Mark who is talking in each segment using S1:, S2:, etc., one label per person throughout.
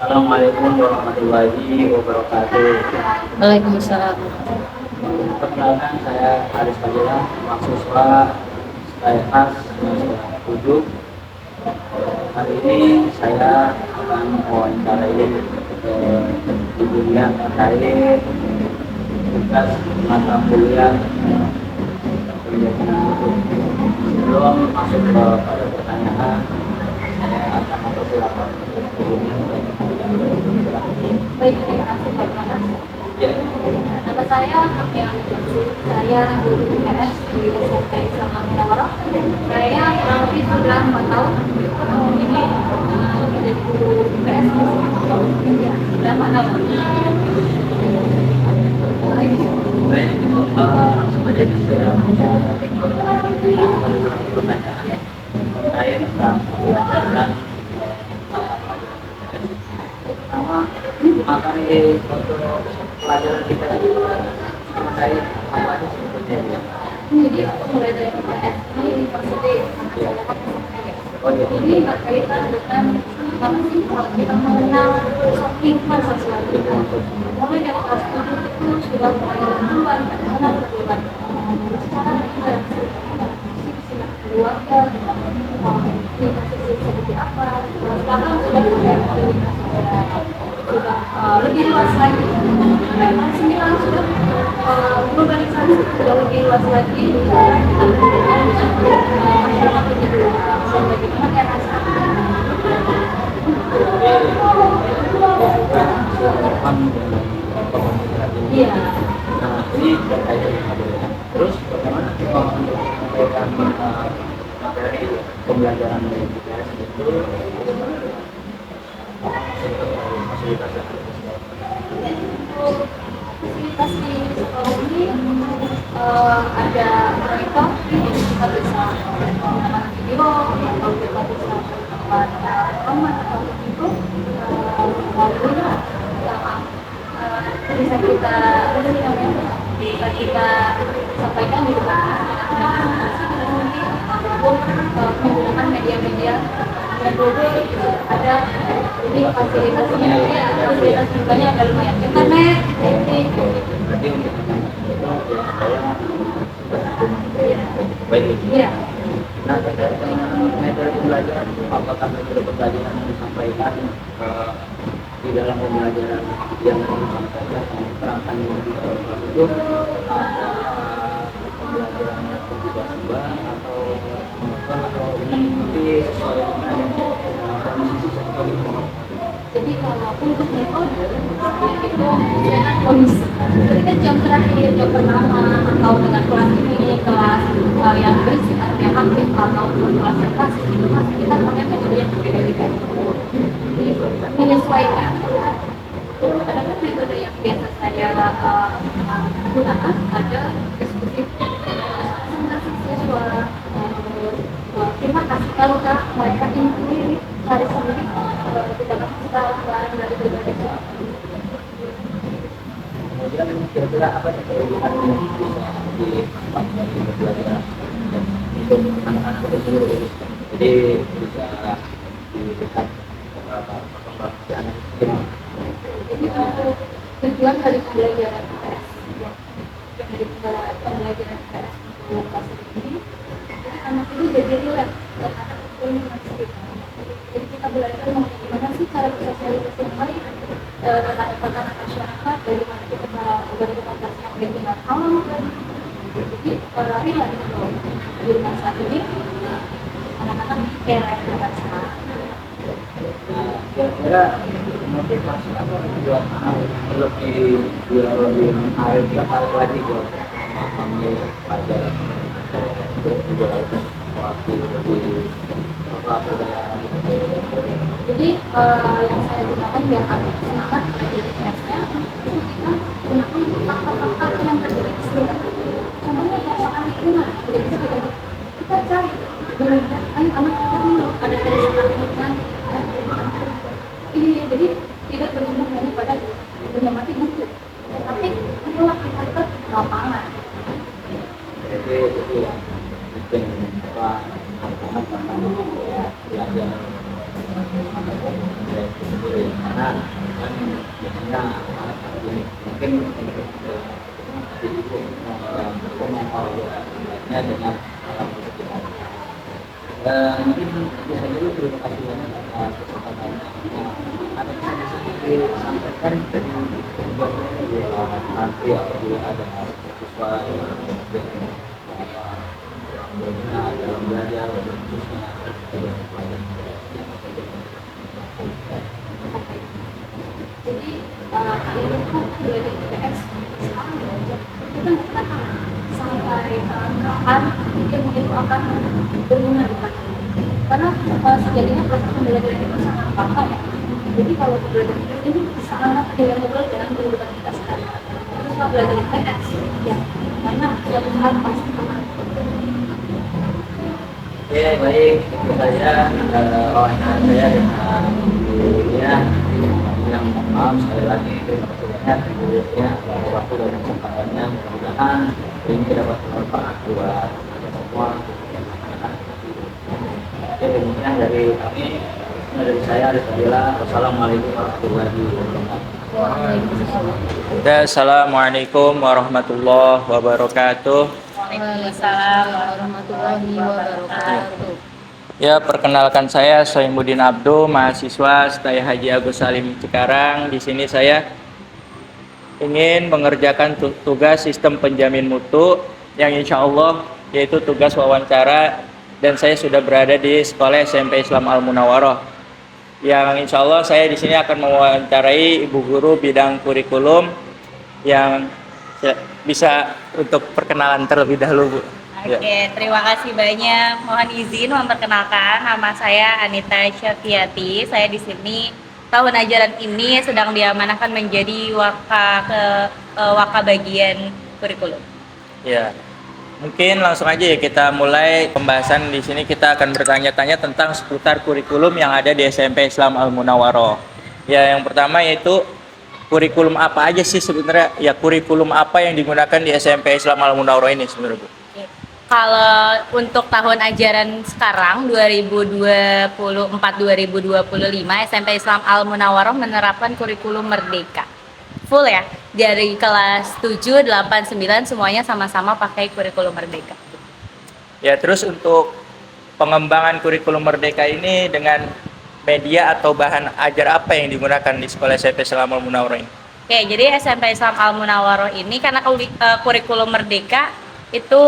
S1: Assalamualaikum warahmatullahi wabarakatuh.
S2: Waalaikumsalam.
S1: Perkenalkan, saya Aris Fadilah, mahasiswa SKS semester 7. Hari ini saya akan mewawancarai ibu terkait tugas mata kuliah pendidikan itu. Sebelum masuk pada pertanyaan, saya akan mempersilakan ibunya.
S2: Baik, terima kasih Pak Manas.
S1: Ya.
S2: Nama saya Kamia. Saya guru IPS di SMP Islam Munawwarah. Saya kurang lebih sudah 4 tahun ini menjadi guru IPS di sini. Ya, sudah 4 tahun.
S1: Baik, langsung aja saya pertanyaan terkait tentang pelajaran pertama materi untuk pelajaran kita terkait apa aja sebetulnya.
S2: Jadi untuk mulai dari IPS ini university
S1: Oh iya.
S2: ini berkaitan dengan apa sih kalau kita mengenal lingkungan sosial kita. Mulai dari kelas 7 itu sudah mulai berkembang bagaimana perbedaan secara interaksi keluarga, komunikasi seperti apa. Sekarang sudah mulai sudah lebih luas lagi. Memang sembilan sudah globalisasi sudah lebih luas lagi. Kita berhubungan dengan masyarakat lebih luas. Bagaimana dia rasa? Iya.
S1: Nah, ini terkait dengan budaya. Terus bagaimana kita menyampaikan materi pembelajaran dari IPS itu fasilitas yang
S2: Untuk fasilitas di sekolah ini ada proyektor, jadi kita bisa menonton video atau kita bisa menonton rekaman atau itu lalu bisa kita bisa kita sampaikan di depan ataupun menggunakan media-media dan dulu ada ini fasilitasnya fasilitas bukanya ada lumayan internet jadi
S1: berarti untuk baik.
S2: iya.
S1: Nah, terkait dengan metode pembelajaran, apakah metode pembelajaran yang disampaikan di dalam pembelajaran yang disampaikan diterapkan di kelas itu ada pembelajaran yang tiba-tiba atau monoton atau mengikuti sesuai dengan kondisi sesuai itu.
S2: Jadi kalau untuk metode itu dengan kondisi ketika jam terakhir jam pertama atau dengan kelas ini kelas yang berisik atau yang aktif atau kelas yang klasik itu masih kita pakai metode yang berbeda-beda. Jadi menyesuaikan. Ada kan metode yang biasa saya gunakan ada diskusi presentasi siswa terima kasih kalau mereka ini hari sendiri tidak kita barang dari berbagai
S1: Kemudian kira-kira apa yang kebutuhan yang bisa didapat dari pembelajaran untuk anak-anak itu sendiri, jadi bisa dilihat perkembangan si anak itu.
S2: jadi untuk tujuan dari pembelajaran IPS dari pembelajaran IPS untuk kelas ini jadi anak itu jadi relax dan anak itu masih jadi kita belajar bagaimana sih cara bersosialisasi yang baik tentang masyarakat dari mana kita berkomunikasi yang baik dengan alam jadi relax di masa ini anak-anak relax dengan sekarang.
S1: Kira-kira motivasi apa buat anak lebih menarik lagi buat mengambil pelajaran untuk juga waktu lebih budaya.
S2: Jadi yang saya gunakan biar kami semangat di IPS-nya itu kita gunakan fakta-fakta yang terjadi di sekitar. Contohnya persoalan lingkungan, jadi kita cari belajar, ayo anak kita dulu ada kerusakan lingkungan. Iya, jadi tidak berhubung hanya pada benda mati buku, tapi itulah kita ke lapangan.
S1: Jadi itu yang penting apa anak-anak belajar karena kan biasanya mungkin pemantauannya dengan alam sekitar. Mungkin bisa dulu terima kasih banyak atas kesempatannya. Ada yang bisa disampaikan dari nanti apabila ada siswa yang berguna dalam belajar khususnya
S2: Jadi kalian itu dari IPS sekarang belajar itu kan kita sampai kapan mungkin itu akan berguna di depan. Karena sejatinya proses pembelajaran itu sangat lama ya. Jadi kalau pembelajaran ini sangat valuable dengan kehidupan kita sekarang. Terus kalau belajar IPS ya karena suatu hal pasti akan.
S1: Oke, baik, itu saja wawancara saya dengan ibunya. Yang mohon maaf sekali lagi terima kasih banyak ibunya waktu dan kesempatannya, mudah-mudahan ini dapat bermanfaat buat kita semua. Oke, demikian dari kami, dari saya Arif Fadila. Wassalamualaikum warahmatullahi wabarakatuh.
S3: Assalamualaikum warahmatullahi wabarakatuh.
S2: Waalaikumsalam warahmatullahi wabarakatuh.
S3: Ya, perkenalkan saya Soimuddin Abdu, mahasiswa STAI Haji Agus Salim Cikarang. Di sini saya ingin mengerjakan tugas sistem penjamin mutu yang insya Allah yaitu tugas wawancara, dan saya sudah berada di Sekolah SMP Islam Al Munawaroh. Yang insya Allah saya di sini akan mewawancarai ibu guru bidang kurikulum yang bisa untuk perkenalan terlebih dahulu, Bu.
S4: Oke, terima kasih banyak. Mohon izin memperkenalkan, nama saya Anita Syafiati. Saya di sini tahun ajaran ini sedang diamanahkan menjadi waka bagian kurikulum.
S3: Ya, mungkin langsung aja ya kita mulai pembahasan. Di sini kita akan bertanya-tanya tentang seputar kurikulum yang ada di SMP Islam Al Munawaroh. Ya, yang pertama yaitu kurikulum apa aja sih sebenarnya? Ya, kurikulum apa yang digunakan di SMP Islam Al Munawaroh ini sebenarnya, Bu?
S4: Kalau untuk tahun ajaran sekarang 2024-2025 SMP Islam Al Munawaroh menerapkan kurikulum merdeka. Full ya, dari kelas 7, 8, 9 semuanya sama-sama pakai kurikulum merdeka.
S3: Ya, terus untuk pengembangan kurikulum merdeka ini dengan media atau bahan ajar apa yang digunakan di sekolah SMP Islam Al Munawaroh ini?
S4: Oke, jadi SMP Islam Al Munawaroh ini karena kurikulum merdeka itu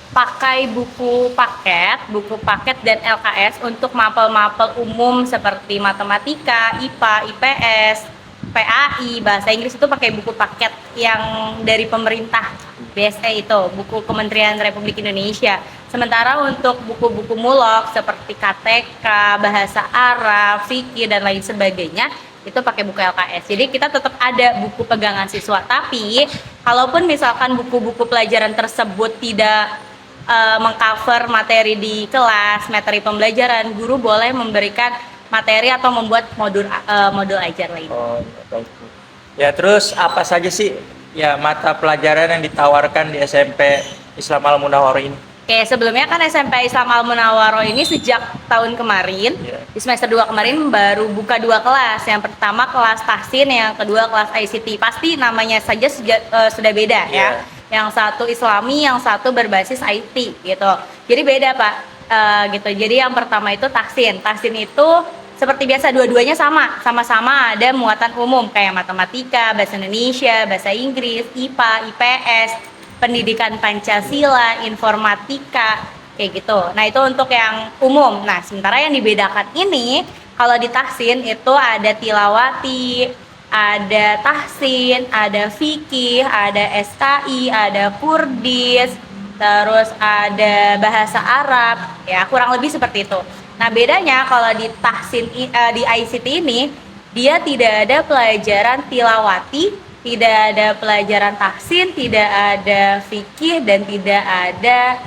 S4: pakai buku paket dan LKS untuk mapel-mapel umum seperti matematika, IPA, IPS, PAI, bahasa Inggris itu pakai buku paket yang dari pemerintah. BSE itu, buku Kementerian Republik Indonesia. Sementara untuk buku-buku mulok seperti KTK, bahasa Arab, fikih dan lain sebagainya itu pakai buku LKS. Jadi kita tetap ada buku pegangan siswa, tapi kalaupun misalkan buku-buku pelajaran tersebut tidak mengcover materi di kelas, materi pembelajaran, guru boleh memberikan materi atau membuat modul ajar lain.
S3: Oh, baik. Ya, terus apa saja sih ya mata pelajaran yang ditawarkan di SMP Islam Al Munawaroh ini?
S4: Oke, sebelumnya kan SMP Islam Al Munawaroh ini sejak tahun kemarin, di semester 2 kemarin baru buka 2 kelas. Yang pertama kelas tahsin, yang kedua kelas ICT. Pasti namanya saja sudah beda ya. Yang satu Islami, yang satu berbasis IT gitu. Jadi beda, Pak. Gitu. Jadi yang pertama itu tahsin. Tahsin itu seperti biasa dua-duanya sama-sama ada muatan umum kayak matematika, bahasa Indonesia, bahasa Inggris, IPA, IPS, pendidikan Pancasila, informatika, kayak gitu. Nah, itu untuk yang umum. Nah, sementara yang dibedakan ini kalau di tahsin itu ada tilawati, ada tahsin, ada fikih, ada SKI, ada Kurdis, terus ada bahasa Arab, ya kurang lebih seperti itu. Nah, bedanya kalau di tahsin di ICT ini dia tidak ada pelajaran tilawati, tidak ada pelajaran tahsin, tidak ada fikih dan tidak ada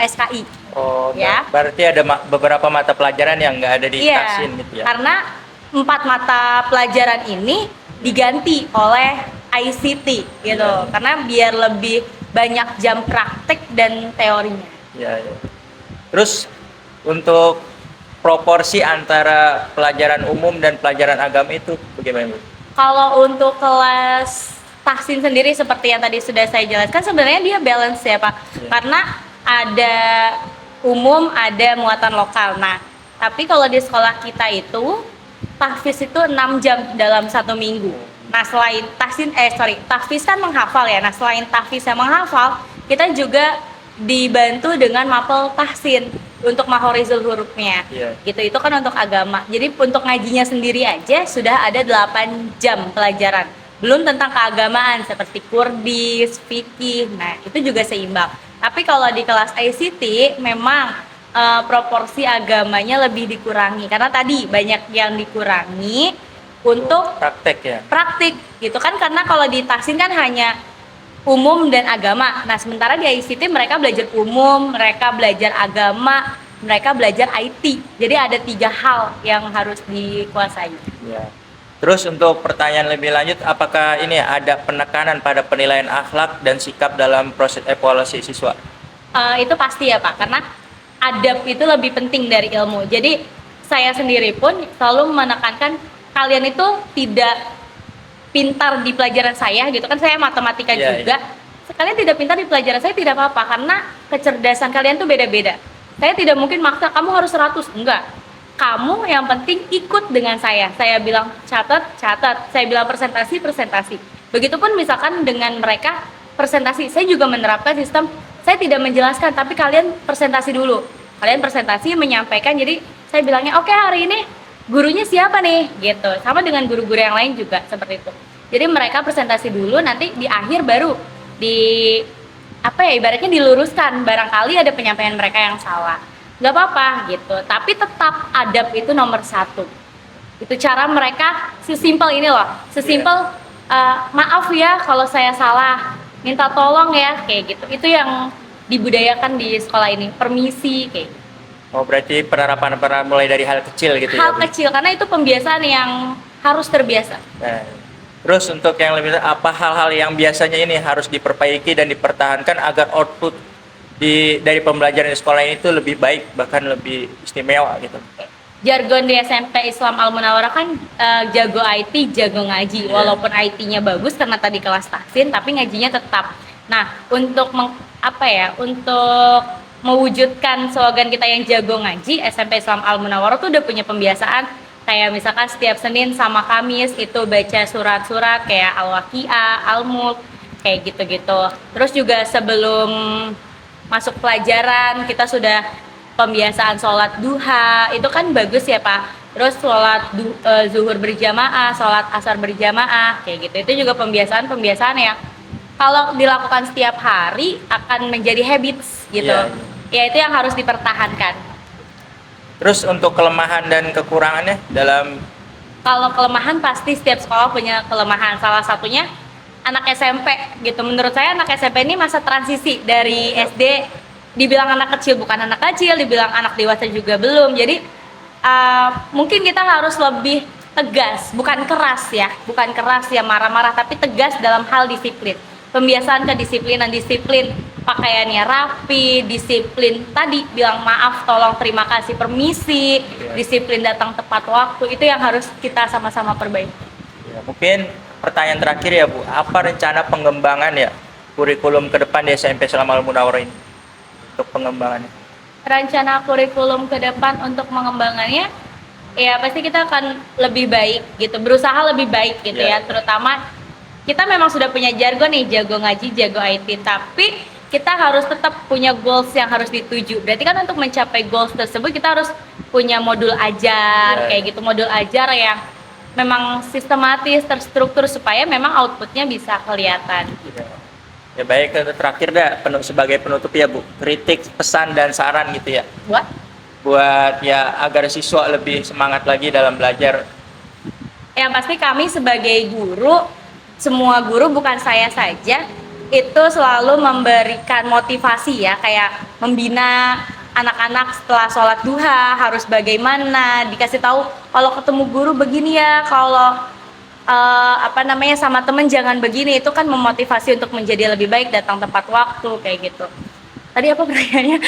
S4: SKI.
S3: Oh,
S4: ya.
S3: Berarti ada beberapa mata pelajaran yang nggak ada di tahsin gitu ya?
S4: Karena 4 mata pelajaran ini diganti oleh ICT gitu, karena biar lebih banyak jam praktek dan teorinya.
S3: Ya. Terus untuk proporsi antara pelajaran umum dan pelajaran agama itu bagaimana, Bu?
S4: Kalau untuk kelas tahsin sendiri seperti yang tadi sudah saya jelaskan, sebenarnya dia balance ya Pak. Karena ada umum, ada muatan lokal. Nah, tapi kalau di sekolah kita itu tahfiz itu 6 jam dalam 1 minggu. Nah, selain tahfiz kan menghafal ya. Nah, selain tahfiz yang menghafal, kita juga dibantu dengan mapel tahsin untuk mahorizul hurufnya. Gitu, itu kan untuk agama. Jadi untuk ngajinya sendiri aja sudah ada 8 jam pelajaran. Belum tentang keagamaan seperti kurdis, fikih. Nah, itu juga seimbang. Tapi kalau di kelas ICT memang proporsi agamanya lebih dikurangi karena tadi banyak yang dikurangi untuk praktik gitu kan, karena kalau di tahsin kan hanya umum dan agama. Nah, sementara di ICT mereka belajar umum, mereka belajar agama, mereka belajar IT. Jadi ada 3 hal yang harus dikuasai.
S3: Ya. Terus untuk pertanyaan lebih lanjut, apakah ini ada penekanan pada penilaian akhlak dan sikap dalam proses evaluasi siswa?
S4: Itu pasti ya Pak, karena adab itu lebih penting dari ilmu. Jadi saya sendiri pun selalu menekankan kalian itu tidak pintar di pelajaran saya gitu kan, saya matematika juga. Kalian tidak pintar di pelajaran saya tidak apa-apa, karena kecerdasan kalian tuh beda-beda. Saya tidak mungkin maksa kamu harus 100, enggak. Kamu yang penting ikut dengan saya. Saya bilang catat, saya bilang presentasi. Begitupun misalkan dengan mereka presentasi, saya juga menerapkan sistem saya tidak menjelaskan, tapi kalian presentasi dulu. Kalian presentasi menyampaikan, jadi saya bilangnya oke, hari ini gurunya siapa nih gitu. Sama dengan guru-guru yang lain juga seperti itu. Jadi mereka presentasi dulu, nanti di akhir baru ibaratnya diluruskan, barangkali ada penyampaian mereka yang salah. Nggak apa-apa gitu, tapi tetap adab itu nomor 1. Itu cara mereka sesimpel ini loh, sesimpel maaf ya kalau saya salah, minta tolong ya, kayak gitu. Itu yang dibudayakan di sekolah ini, permisi kayak gitu.
S3: Oh, berarti penerapan mulai dari hal kecil gitu
S4: hal kecil, karena itu pembiasaan yang harus terbiasa.
S3: Nah, terus untuk yang lebih, apa hal-hal yang biasanya ini harus diperbaiki dan dipertahankan agar output dari pembelajaran di sekolah ini tuh lebih baik, bahkan lebih istimewa gitu?
S4: Jargon di SMP Islam Al Munawwarah kan jago IT, jago ngaji. Walaupun IT-nya bagus karena tadi kelas tahsin, tapi ngajinya tetap. Nah, untuk untuk mewujudkan slogan kita yang jago ngaji, SMP Islam Al Munawwarah tuh udah punya pembiasaan kayak misalkan setiap Senin sama Kamis itu baca surat-surat kayak Al-Waqiah, Al-Mulk, kayak gitu-gitu. Terus juga sebelum masuk pelajaran kita sudah pembiasaan sholat duha, itu kan bagus ya Pak. Terus sholat zuhur berjamaah, sholat asar berjamaah, kayak gitu. Itu juga pembiasaan yang kalau dilakukan setiap hari akan menjadi habits gitu. Ya itu yang harus dipertahankan.
S3: Terus untuk kelemahan dan kekurangannya dalam?
S4: Kalau kelemahan pasti setiap sekolah punya kelemahan. Salah satunya anak SMP gitu. Menurut saya anak SMP ini masa transisi dari SD, dibilang anak kecil bukan anak kecil, dibilang anak dewasa juga belum. Jadi mungkin kita harus lebih tegas, bukan keras ya marah-marah, tapi tegas dalam hal disiplin. Pembiasaan kedisiplinan, disiplin pakaiannya rapi, disiplin tadi bilang maaf, tolong, terima kasih, permisi, disiplin datang tepat waktu, itu yang harus kita sama-sama perbaiki.
S3: Ya, mungkin pertanyaan terakhir ya Bu, apa rencana pengembangan ya kurikulum ke depan di SMP Islam Al Munawwarah ini untuk pengembangannya?
S4: Rencana kurikulum ke depan untuk pengembangannya ya pasti kita akan lebih baik gitu, berusaha lebih baik gitu ya, terutama kita memang sudah punya jargon nih, jago ngaji, jago IT, tapi kita harus tetap punya goals yang harus dituju. Berarti kan untuk mencapai goals tersebut kita harus punya modul ajar, kayak gitu, modul ajar yang memang sistematis, terstruktur supaya memang outputnya bisa kelihatan.
S3: Ya baik, terakhir sebagai penutup ya Bu, kritik, pesan dan saran gitu ya. Buat ya agar siswa lebih semangat lagi dalam belajar.
S4: Yang pasti kami sebagai guru, semua guru bukan saya saja, itu selalu memberikan motivasi ya, kayak membina anak-anak setelah sholat duha harus bagaimana, dikasih tahu kalau ketemu guru begini ya, kalau sama temen jangan begini, itu kan memotivasi untuk menjadi lebih baik, datang tepat waktu, kayak gitu. Tadi apa pertanyaannya?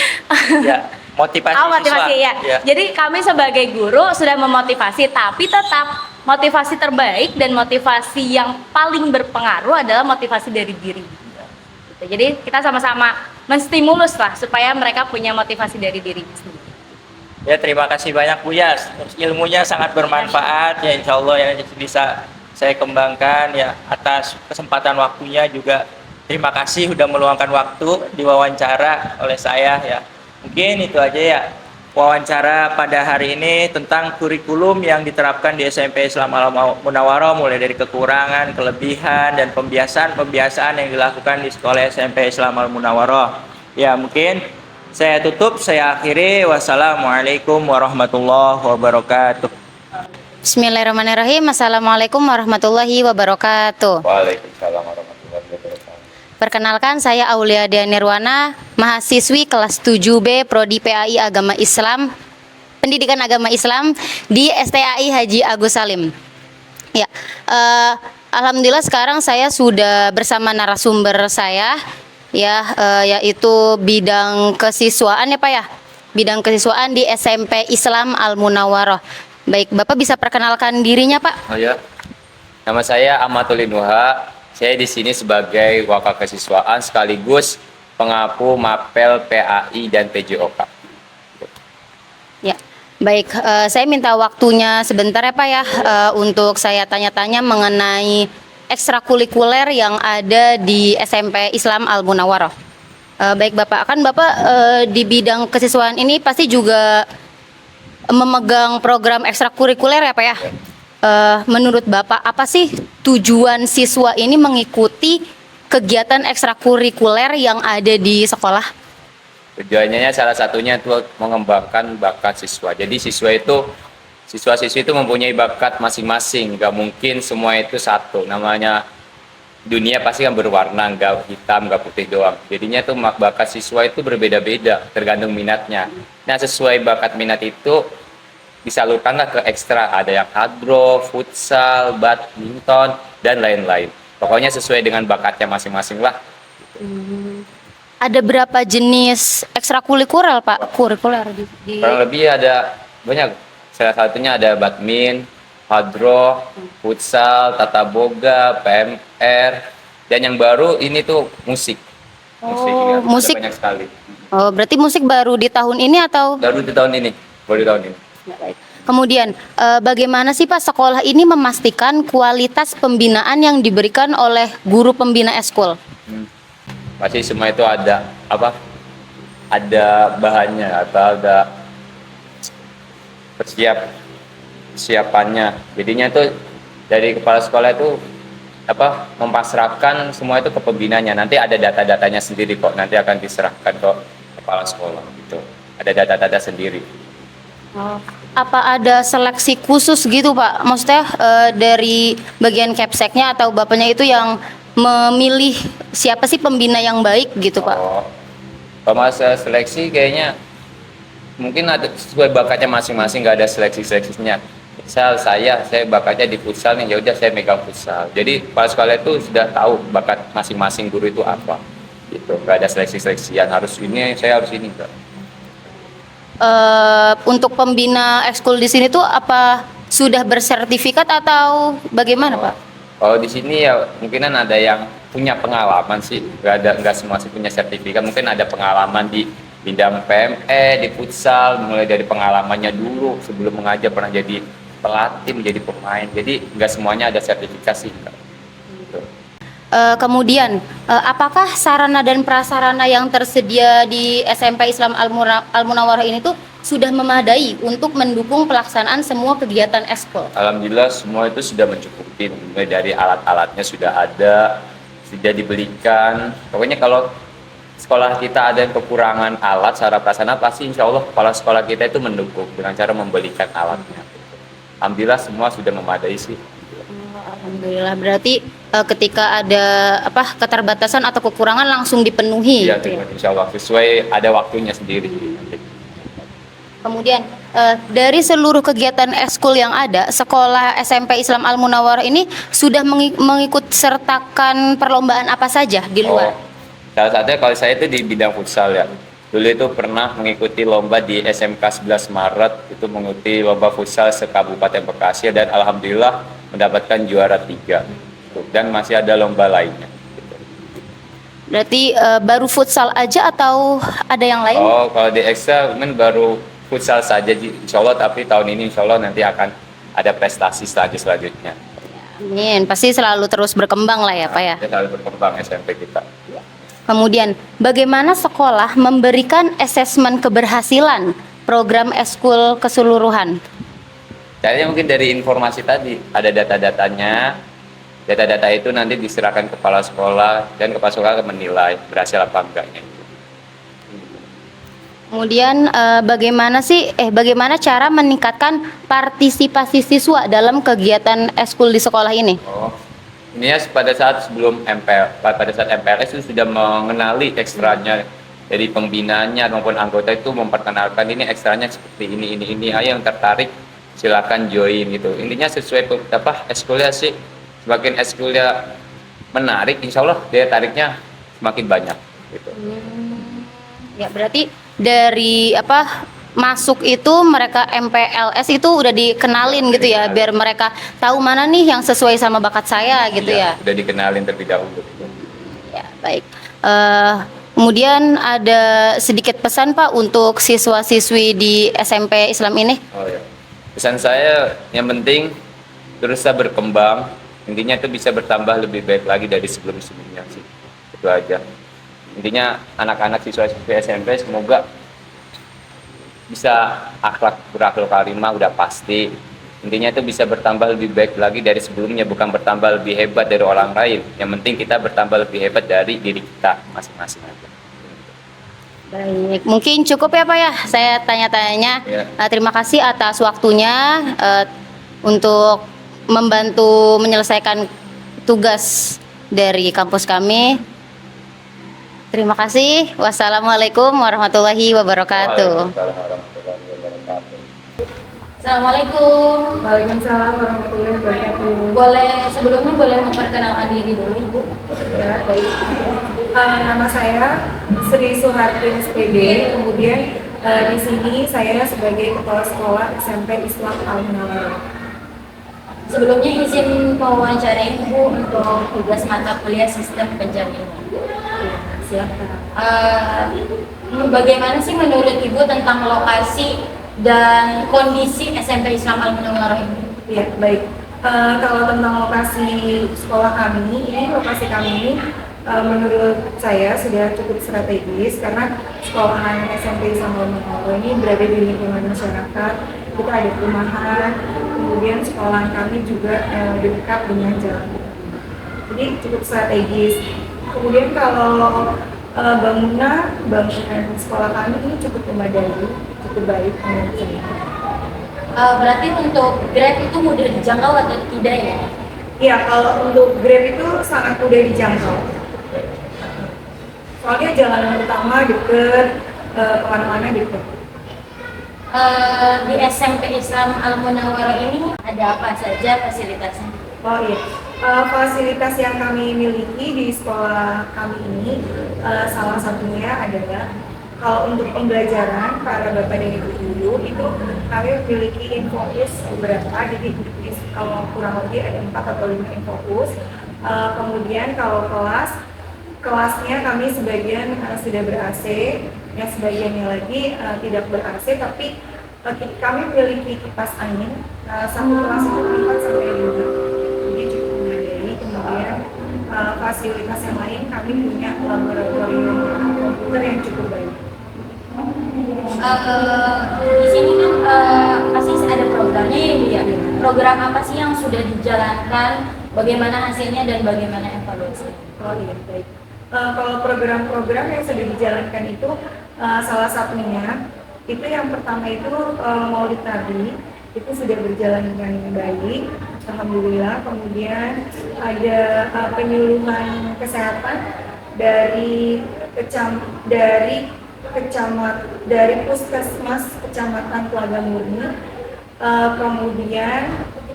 S3: Ya, motivasi
S4: Oh, motivasi
S3: siswa.
S4: ya. Jadi kami sebagai guru sudah memotivasi, tapi tetap motivasi terbaik dan motivasi yang paling berpengaruh adalah motivasi dari diri. Gitu. Jadi kita sama-sama menstimulus lah supaya mereka punya motivasi dari diri sendiri.
S3: Ya, terima kasih banyak Bu Yas. Ilmunya sangat bermanfaat ya, insya Allah ya bisa saya kembangkan ya. Atas kesempatan waktunya juga terima kasih sudah meluangkan waktu diwawancara oleh saya ya. Mungkin itu aja ya wawancara pada hari ini tentang kurikulum yang diterapkan di SMP Islam Al Munawaroh, mulai dari kekurangan, kelebihan, dan pembiasaan yang dilakukan di sekolah SMP Islam Al Munawaroh. Ya, mungkin saya tutup, saya akhiri. Wassalamualaikum warahmatullahi wabarakatuh.
S5: Bismillahirrahmanirrahim. Assalamualaikum warahmatullahi wabarakatuh.
S3: Waalaikumsalam warahmatullahi wabarakatuh.
S5: Perkenalkan, saya Aulia Dia Nirwana, mahasiswi kelas 7B Prodi PAI Agama Islam, Pendidikan Agama Islam di STAI Haji Agus Salim. Ya, alhamdulillah sekarang saya sudah bersama narasumber saya, ya, yaitu bidang kesiswaan ya Pak ya, bidang kesiswaan di SMP Islam Al Munawaroh. Baik, Bapak bisa perkenalkan dirinya Pak?
S6: Oh ya, nama saya Ahmadul Nuha. Saya di sini sebagai wakil kesiswaan sekaligus pengapu mapel PAI dan PJOK.
S5: Ya, baik. Saya minta waktunya sebentar ya Pak ya, untuk saya tanya-tanya mengenai ekstrakurikuler yang ada di SMP Islam Al Munawaroh. Baik Bapak, kan Bapak di bidang kesiswaan ini pasti juga memegang program ekstrakurikuler ya Pak ya. Menurut Bapak, apa sih tujuan siswa ini mengikuti kegiatan ekstrakurikuler yang ada di sekolah?
S6: Tujuannya salah satunya itu mengembangkan bakat siswa. Jadi siswa-siswi itu mempunyai bakat masing-masing. Gak mungkin semua itu satu. Namanya dunia pasti kan berwarna, nggak hitam, nggak putih doang. Jadinya tuh bakat siswa itu berbeda-beda, tergantung minatnya. Nah, sesuai bakat minat itu disalurkanlah ke ekstra, ada yang hadro, futsal, badminton, dan lain-lain. Pokoknya sesuai dengan bakatnya masing-masing lah.
S5: Ada berapa jenis ekstrakurikuler Pak? Kurikuler di
S6: Kurang lebih ada banyak. Salah satunya ada badminton, hadro, futsal, tata boga, PMR, dan yang baru ini tuh musik. Musik, ya. Ada
S5: musik.
S6: banyak sekali.
S5: Oh, berarti musik baru di tahun ini atau?
S6: Baru di tahun ini, baru di tahun ini.
S5: Kemudian, bagaimana sih Pak sekolah ini memastikan kualitas pembinaan yang diberikan oleh guru pembina eskul?
S6: Pasti semua itu ada apa? Ada bahannya atau ada persiapannya. Jadinya itu dari kepala sekolah itu apa? Mempasrahkan semua itu ke pembinanya. Nanti ada data-datanya sendiri kok. Nanti akan diserahkan ke kepala sekolah gitu. Ada data-data sendiri.
S5: Apa ada seleksi khusus gitu Pak? Maksudnya dari bagian Kepseknya atau Bapaknya itu yang memilih siapa sih pembina yang baik gitu Pak?
S6: Oh, kalau masa seleksi kayaknya mungkin ada sesuai bakatnya masing-masing, nggak ada seleksinya. Misal saya bakatnya di futsal nih, ya udah saya megang futsal. Jadi kepala sekolah itu sudah tahu bakat masing-masing guru itu apa. Gitu, nggak ada seleksian harus ini, saya harus ini enggak.
S5: Untuk pembina ekskul di sini tuh apa sudah bersertifikat atau bagaimana Pak?
S6: Kalau di sini ya mungkinan ada yang punya pengalaman sih, nggak semua sih punya sertifikat. Mungkin ada pengalaman di bidang PME, di futsal, mulai dari pengalamannya dulu sebelum mengajar pernah jadi pelatih, menjadi pemain. Jadi nggak semuanya ada sertifikasi. Gitu.
S5: Kemudian, apakah sarana dan prasarana yang tersedia di SMP Islam Al Munawaroh ini tuh sudah memadai untuk mendukung pelaksanaan semua kegiatan ekskul?
S6: Alhamdulillah semua itu sudah mencukupi. Mulai dari alat-alatnya sudah ada, sudah dibelikan. Pokoknya kalau sekolah kita ada yang kekurangan alat secara prasarana, pasti insya Allah kepala sekolah kita itu mendukung dengan cara membelikan alatnya. Alhamdulillah semua sudah memadai sih.
S5: Alhamdulillah, berarti ketika ada keterbatasan atau kekurangan langsung dipenuhi.
S6: Iya,
S5: gitu ya?
S6: insya Allah sesuai ada waktunya sendiri.
S5: Kemudian dari seluruh kegiatan ekskul yang ada, sekolah SMP Islam Al Munawaroh ini sudah mengikut sertakan perlombaan apa saja di luar?
S6: Salah satunya kalau saya itu di bidang futsal ya. dulu itu pernah mengikuti lomba di SMK 11 Maret, itu mengikuti lomba futsal se-Kabupaten Bekasi dan alhamdulillah mendapatkan juara 3. Dan masih ada lomba lainnya.
S5: Berarti baru futsal aja atau ada yang lain?
S6: Oh, kalau di ekstra baru futsal saja insya Allah, tapi tahun ini insya Allah nanti akan ada prestasi selanjutnya.
S5: Amin, pasti selalu terus berkembang lah ya Pak ya.
S6: Dia selalu berkembang SMP kita.
S5: Kemudian, bagaimana sekolah memberikan asesmen keberhasilan program eskul keseluruhan?
S6: Caranya mungkin dari informasi tadi, ada data-datanya. Data-data itu nanti diserahkan kepala sekolah dan kepala sekolah akan menilai berhasil apa enggaknya.
S5: Kemudian bagaimana cara meningkatkan partisipasi siswa dalam kegiatan eskul di sekolah ini?
S6: Oh, ini ya pada saat MPLS itu sudah mengenali ekstranya dari pembinaannya maupun anggota itu memperkenalkan ini ekstranya seperti ini. Ayo yang tertarik silakan join gitu. Intinya sesuai eskulnya sih. Semakin eskulnya menarik, insya Allah daya tariknya semakin banyak. Gitu.
S5: Ya berarti dari masuk itu mereka MPLS itu udah dikenalin gitu ya, biar mereka tahu mana nih yang sesuai sama bakat saya gitu ya.
S6: Udah dikenalin terlebih dahulu.
S5: Ya baik. Kemudian ada sedikit pesan Pak untuk siswa-siswi di SMP Islam ini.
S6: Oh ya. Pesan saya yang penting terus berkembang. Intinya itu bisa bertambah lebih baik lagi dari sebelum-sebelumnya sih. Itu aja. Intinya anak-anak siswa-siswi SMP semoga bisa berakhlak karimah udah pasti. Intinya itu bisa bertambah lebih baik lagi dari sebelumnya, bukan bertambah lebih hebat dari orang lain. Yang penting kita bertambah lebih hebat dari diri kita masing-masing aja.
S5: Baik, mungkin cukup ya Pak ya, saya tanya-tanya.
S6: Ya.
S5: Terima kasih atas waktunya untuk membantu menyelesaikan tugas dari kampus kami. Terima kasih. Wassalamualaikum warahmatullahi wabarakatuh.
S4: Assalamualaikum.
S2: Waalaikumsalam warahmatullahi wabarakatuh.
S4: Sebelumnya boleh memperkenalkan diri dulu Ibu?
S2: Ya, baik. Nama saya Sri Suhartin SPD. Kemudian di sini saya sebagai kepala sekolah SMP Islam Al-Munawwarah.
S4: Sebelumnya izin mewawancarai Ibu untuk tugas mata kuliah sistem penjaminan.
S2: Silakan.
S4: Bagaimana sih menurut Ibu tentang lokasi dan kondisi SMP Islam Al-Munawwarah ini?
S2: Ya, baik. Kalau tentang lokasi sekolah kami, lokasi kami ini menurut saya sudah cukup strategis karena sekolahan SMP Islam Al-Munawwarah ini berada di lingkungan masyarakat. Kita ada perumahan, kemudian sekolah kami juga dekat dengan jalan. Jadi cukup strategis. Kemudian kalau bangunan sekolah kami ini cukup memadai, cukup baik menurut saya.
S4: Berarti untuk Grab itu mudah dijangkau atau tidak ya?
S2: Iya, kalau untuk Grab itu sangat mudah dijangkau. Soalnya jalan utama deket, kemana-mana deket.
S4: Di SMP Islam Al-Munawwarah ini ada apa saja fasilitasnya?
S2: Oh iya, fasilitas yang kami miliki di sekolah kami ini salah satunya adalah kalau untuk pembelajaran para bapak dan ibu guru itu kami memiliki infocus beberapa, jadi kalau kurang lebih ada 4 atau 5 infocus. Kemudian kalau kelasnya kami sebagian sudah ber-AC, yang sebagiannya lagi tidak ber-AC, tapi kami memiliki kipas angin, satu kelas itu 4 sampai 5, jadi cukup memadai. Kemudian fasilitas yang lain kami punya laboratorium komputer yang cukup baik.
S4: Di sini kan pasti ada programnya ya Bu ya. Program apa sih yang sudah dijalankan, bagaimana hasilnya dan bagaimana evaluasi?
S2: Oh iya, baik. Kalau program-program yang sudah dijalankan itu salah satunya itu yang pertama itu Maulid Nabi itu sudah berjalan dengan baik, alhamdulillah. Kemudian ada penyuluhan kesehatan dari Puskesmas Kecamatan Telaga Murni. Kemudian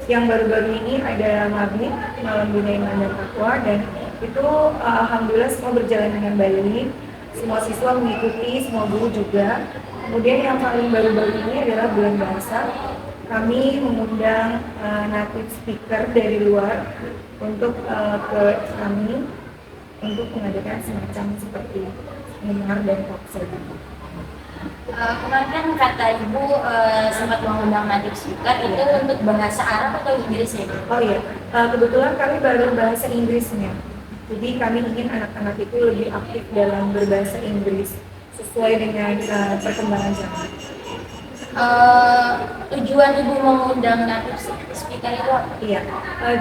S2: yang baru-baru ini ada Mabit Malam Bina Iman dan Takwa, dan itu alhamdulillah semua berjalan dengan baik.
S7: semua siswa mengikuti, semua guru juga. Kemudian yang paling baru-baru ini adalah bulan bahasa. Kami mengundang native speaker dari luar untuk ke kami untuk mengadakan semacam seperti seminar dan talkshow gitu.
S2: Kemarin kan kata Ibu sempat mengundang native speaker itu untuk bahasa Arab atau Inggris ya?
S7: Oh iya, kebetulan kami baru bahasa Inggrisnya. Jadi kami ingin anak-anak itu lebih aktif dalam berbahasa Inggris sesuai dengan perkembangan zaman.
S2: Tujuan Ibu mengundang native speaker itu apa?
S7: Iya,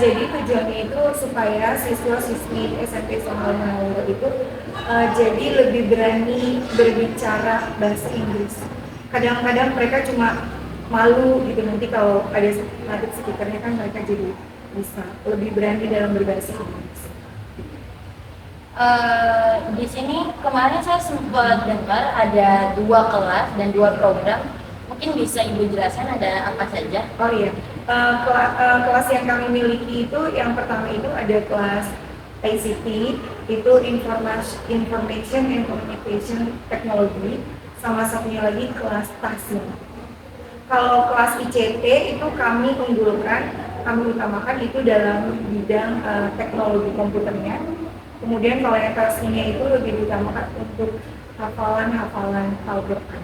S7: jadi tujuannya itu supaya siswa-siswi SMP Islam Al itu jadi lebih berani berbicara bahasa Inggris. Kadang-kadang mereka cuma malu gitu, nanti kalau ada native speakernya kan mereka jadi bisa lebih berani dalam berbahasa Inggris.
S2: Di sini kemarin saya sempat dengar ada 2 kelas dan 2 program. Mungkin bisa Ibu jelaskan ada apa saja?
S7: Oh iya, kelas yang kami miliki itu yang pertama itu ada kelas ICT, itu Information and Communication Technology, sama satunya lagi kelas TASIN. Kalau kelas ICT itu kami utamakan itu dalam bidang teknologi komputernya. Kemudian kalau yang TASIN-nya itu lebih diutamakan untuk hafalan-hafalan Al-Quran.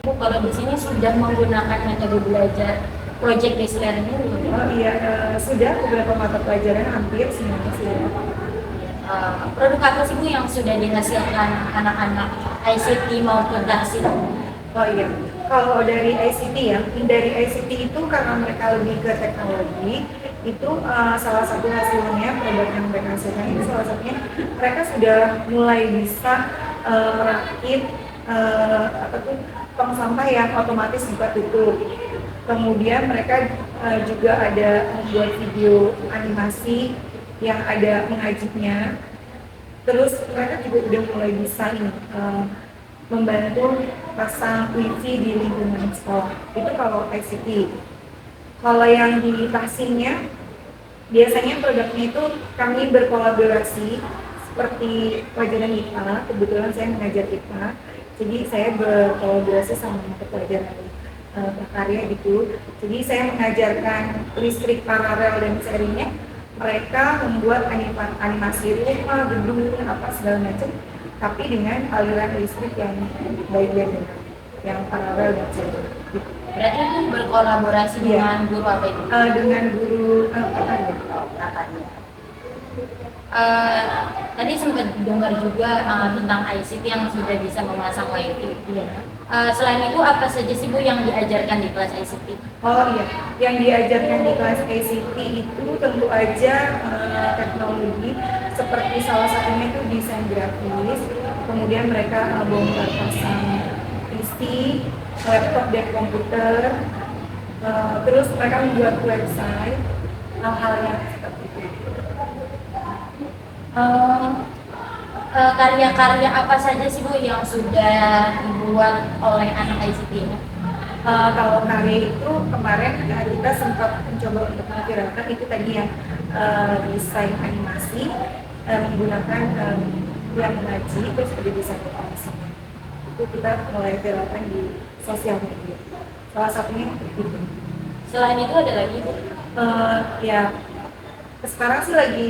S2: Bu, kalau di sini sudah menggunakan metode belajar project based learning belum?
S7: Oh iya, sudah beberapa mata pelajaran hampir semuanya sudah.
S2: Produk apa sih Bu yang sudah dihasilkan anak-anak ICT maupun TASIN?
S7: Oh iya, kalau dari ICT ya, dari ICT itu karena mereka lebih ke teknologi, itu salah satu hasilnya produk yang mereka hasilkan itu salah satunya mereka sudah mulai bisa merakit tong sampah yang otomatis buka tutup. Kemudian mereka juga ada membuat video animasi yang ada mengajinya. Terus mereka juga udah mulai bisa membantu pasang wifi di lingkungan sekolah. Itu kalau ICT. Kalau yang di TASIN-nya, biasanya produknya itu kami berkolaborasi seperti pelajaran IPA. Kebetulan saya mengajar IPA. Jadi saya berkolaborasi sama mata pelajaran prakarya gitu. Jadi saya mengajarkan listrik paralel dan serinya. Mereka membuat animasi rumah, gedung, apa segala macam, tapi dengan aliran listrik yang baik dan benar, yang paralel dan seri. Gitu.
S2: Berarti itu berkolaborasi dengan guru apa itu?
S7: Dengan guru prakarya.
S2: Tadi sempat dengar juga tentang ICT yang sudah bisa memasang wifi. Selain itu apa saja sih Bu yang diajarkan di kelas ICT?
S7: Oh iya, yang diajarkan di kelas ICT itu tentu aja teknologi seperti salah satunya itu desain grafis. Kemudian mereka bongkar pasang PC, laptop dan komputer. Terus mereka membuat website, hal-hal yang seperti itu.
S2: Karya-karya apa saja sih Bu yang sudah dibuat oleh anak ICT ini?
S7: Kalau karya itu kemarin kita sempat mencoba untuk memviralkan itu tadi yang desain animasi menggunakan yang mengaji, terus ada desain animasi. Itu kita mulai viralkan di sosial media. Salah satunya itu.
S2: Selain itu ada lagi Bu?
S7: Ya sekarang sih lagi